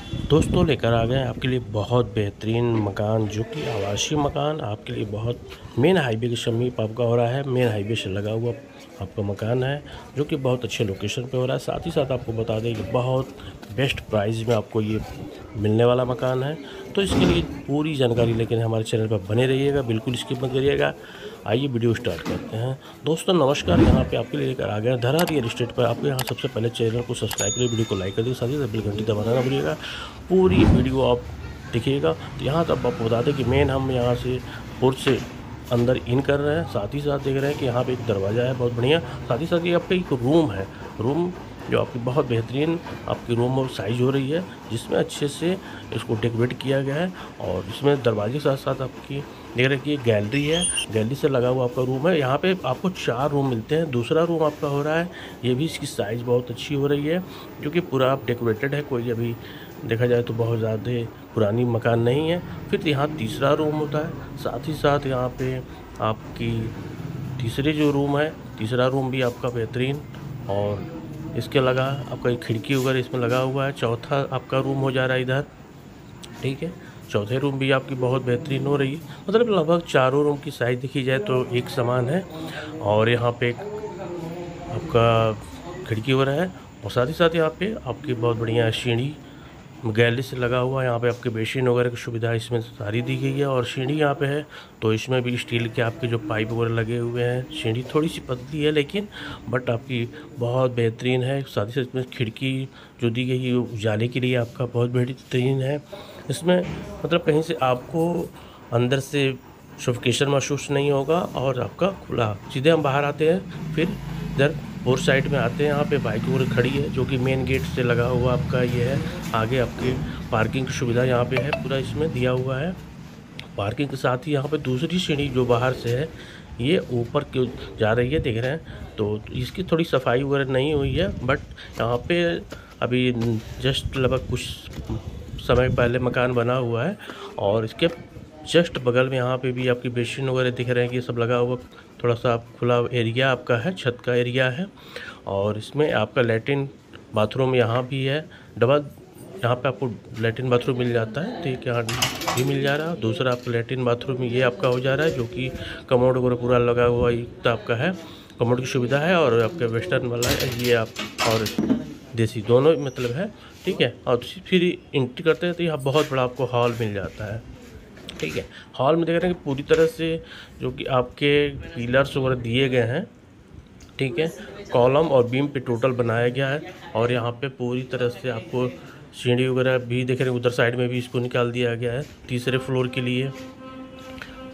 दोस्तों लेकर आ गए हैं आपके लिए बहुत बेहतरीन मकान, जो कि आवासीय मकान आपके लिए बहुत मेन हाईवे के समीप आपका हो रहा है। मेन हाईवे से लगा हुआ आपका मकान है, जो कि बहुत अच्छे लोकेशन पे हो रहा है। साथ ही साथ आपको बता दें कि बहुत बेस्ट प्राइस में आपको ये मिलने वाला मकान है। तो इसके लिए पूरी जानकारी लेकर हमारे चैनल पर बने रहिएगा, बिल्कुल स्किप मत करिएगा। आइए वीडियो स्टार्ट करते हैं। दोस्तों नमस्कार, यहाँ पे आपके लिए लेकर आ गए धरा रियल एस्टेट पर। आपको यहाँ सबसे पहले चैनल को सब्सक्राइब करिए, वीडियो को लाइक कर दीजिए, साथ ही साथ बेल घंटी दबाना ना भूलिएगा। पूरी वीडियो आप देखिएगा। तो यहाँ तब आपको बता दें कि मेन हम यहाँ से पुर से अंदर इन कर रहे हैं। साथ ही साथ देख रहे हैं कि यहाँ पे एक दरवाज़ा है बहुत बढ़िया। साथ ही साथ ये आपका एक रूम है, रूम जो आपकी बहुत बेहतरीन आपकी रूम और साइज़ हो रही है, जिसमें अच्छे से इसको डेकोरेट किया गया है। और इसमें दरवाजे के साथ साथ आपकी देख रहे हैं कि गैलरी है, गैलरी से लगा हुआ आपका रूम है। यहाँ पे आपको 4 रूम मिलते हैं। दूसरा रूम आपका हो रहा है, ये भी इसकी साइज़ बहुत अच्छी हो रही है, क्योंकि पूरा आप डेकोरेटेड है। कोई अभी देखा जाए तो बहुत ज़्यादा पुरानी मकान नहीं है। फिर यहाँ तीसरा रूम होता है। साथ ही साथ यहाँ पे आपकी तीसरे जो रूम है, तीसरा रूम भी आपका बेहतरीन, और इसके लगा आपका एक खिड़की वगैरह इसमें लगा हुआ है। चौथा आपका रूम हो जा रहा है इधर, ठीक है। चौथे रूम भी आपकी बहुत बेहतरीन हो रही है। मतलब लगभग चारों रूम की साइज़ देखी जाए तो एक समान है। और यहाँ पे एक आपका खिड़की वगैरह है, और साथ ही साथ यहाँ पे आपकी बहुत बढ़िया सीढ़ी गैलरी से लगा हुआ है। यहाँ पे आपके बेसिन वगैरह की सुविधा इसमें सारी दी गई है। और सीढ़ी यहाँ पे है, तो इसमें भी स्टील के आपके जो पाइप वगैरह लगे हुए हैं। सीढ़ी थोड़ी सी पतली है लेकिन बट आपकी बहुत बेहतरीन है। साथ ही साथ इसमें खिड़की जो दी गई है उजाले के लिए आपका बहुत बेहतरीन है। इसमें मतलब कहीं से आपको अंदर से सफोकेशन महसूस नहीं होगा, और आपका खुला सीधे हम बाहर आते हैं। फिर इधर और साइड में आते हैं, यहाँ पे बाइक वगैरह खड़ी है, जो कि मेन गेट से लगा हुआ आपका ये है। आगे आपकी पार्किंग की सुविधा यहाँ पे है, पूरा इसमें दिया हुआ है। पार्किंग के साथ ही यहाँ पे दूसरी सीढ़ी जो बाहर से है, ये ऊपर क्यों जा रही है देख रहे हैं। तो इसकी थोड़ी सफाई वगैरह नहीं हुई है, बट यहाँ पे अभी जस्ट लगभग कुछ समय पहले मकान बना हुआ है। और इसके जस्ट बगल में यहाँ पे भी आपकी बेसिन वगैरह दिख रहे हैं कि ये सब लगा हुआ। थोड़ा सा खुला एरिया आपका है, छत का एरिया है। और इसमें आपका लैट्रिन बाथरूम यहाँ भी है, डबल यहाँ पे आपको लैट्रिन बाथरूम मिल जाता है, ठीक है, यहाँ भी मिल जा रहा है। दूसरा आपका लैट्रिन बाथरूम ये आपका हो जा रहा है, जो कि कमोड वगैरह पूरा लगा हुआ युक्त आपका है, कमोड की सुविधा है। और आपका वेस्टर्न वाला है ये आप, और देसी दोनों मतलब है, ठीक है। और फिर एंट्री करते हैं तो यहाँ बहुत बड़ा आपको हॉल मिल जाता है, ठीक है। हॉल में देख रहे हैं कि पूरी तरह से जो कि आपके पिलर्स वगैरह दिए गए हैं, ठीक है। कॉलम और बीम पे टोटल बनाया गया है। और यहाँ पे पूरी तरह से आपको सीढ़ी वगैरह भी देख रहे हैं, उधर साइड में भी इसको निकाल दिया गया है तीसरे फ्लोर के लिए।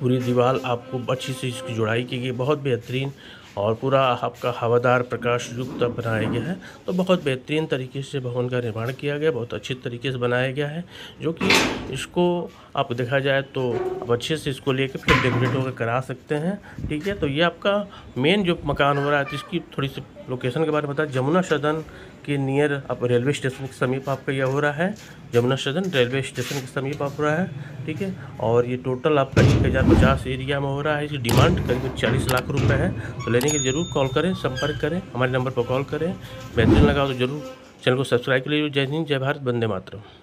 पूरी दीवार आपको अच्छी से इसकी जुड़ाई की गई, बहुत बेहतरीन। और पूरा आपका हवादार प्रकाश युक्त बनाया गया है। तो बहुत बेहतरीन तरीके से भवन का निर्माण किया गया, बहुत अच्छी तरीके से बनाया गया है, जो कि इसको आप देखा जाए तो आप अच्छे से इसको लेके फिर डेकोरेट वगैरह करा सकते हैं, ठीक है। तो ये आपका मेन जो मकान हो रहा है, तो इसकी थोड़ी सी लोकेशन के बारे में बता। जमुना सदन के नियर आप रेलवे स्टेशन के समीप आपका यह हो रहा है। जमुना सदन रेलवे स्टेशन के समीप आप हो रहा है, ठीक है। और ये टोटल आपका 1050 एरिया में हो रहा है। इसकी डिमांड करीब 40 लाख रुपए है। तो लेने के जरूर कॉल करें, संपर्क करें, हमारे नंबर पर कॉल करें। बेहतरीन लगा तो जरूर चैनल को सब्सक्राइब कर लीजिए। जय हिंद, जय भारत, वंदे मातरम।